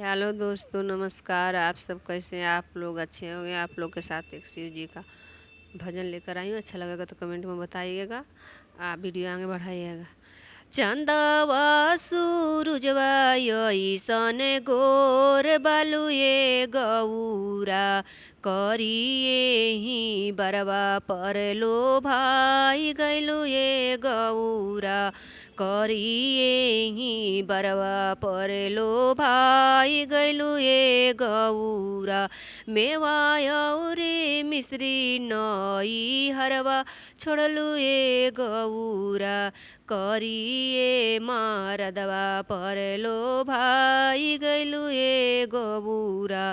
Hello दोस्तों, नमस्कार। आप सब कैसे हैं? आप लोग अच्छे होंगे। आप लोग के साथ एक शिव जी का भजन लेकर आई हूँ। अच्छा लगेगा तो कमेंट में बताइएगा। आप वीडियो आगे बढ़ाइएगा। चंदवा सूरुजवा यईसन गोर बालुए गौरा करिए ही बरवा परलो भाई गैलु ये गौरा करिए ही बरवा परलो भाई गैलु ये गौरा मेवा औरे मिश्री नई हरवा छोड़लु ये गौरा करिए मारदवा परलो भाई गैलु ये गौरा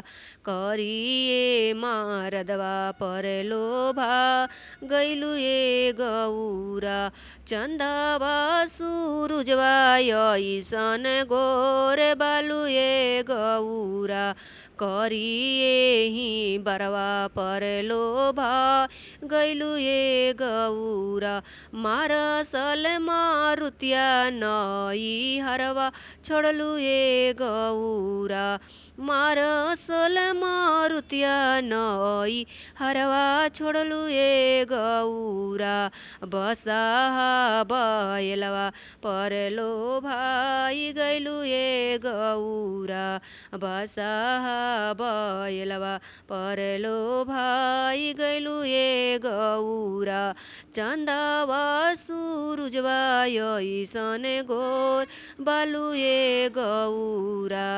करिए मारदवा परलो भा गैलु ये गौरा चंदवा सूरुजवा यईसन गोर बालु ये गौरा करिए ही बरवा परलो भा गैलु ये गौरा मारसल मारुतिया नई हरवा छोड़लु ये गौरा मारसल मारुतिया नई हरवा छोड़लु ये गौरा बसाहा बैलवा परलो भाई गैलु ये गौरा बसाहा बैलवा परलो भाई गैलु ये गौरा चंदवा सूरुजवा यईसन गोर बालु ये गौरा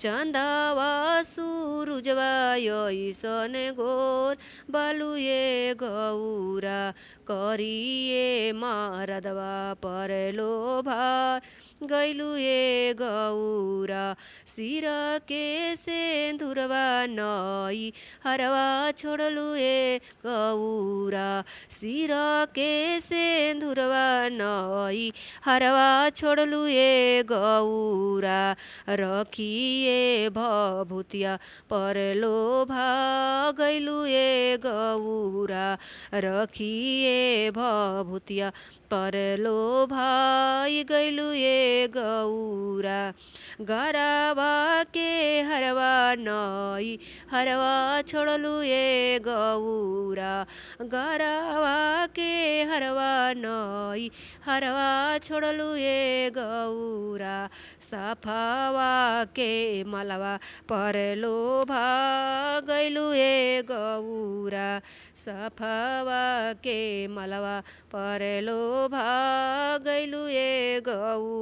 चंदवा सूरुजवा यईसन गोर बालु ये गौरा करिए मारदवा परलो भाई गैलु ये गौरा सिर के सेंधुरवा नई हरवा छोड़लु ये गौरा सिर के सेंधुरवा नई हरवा छोड़लु ये गौरा रखिए भभूतिया परलो गैलु ये गौरा रखिए भभूतिया परलो भाई गैलु ये गौरा गरवा के हरवा नई हरवा छोड़लु ये गौरा गरवा के हरवा नई हरवा छोड़लु ये गौरा सफावा के मलवा परलो गैलु ये गौरा सफावा के मलवा परलो गैलु ये गौरा।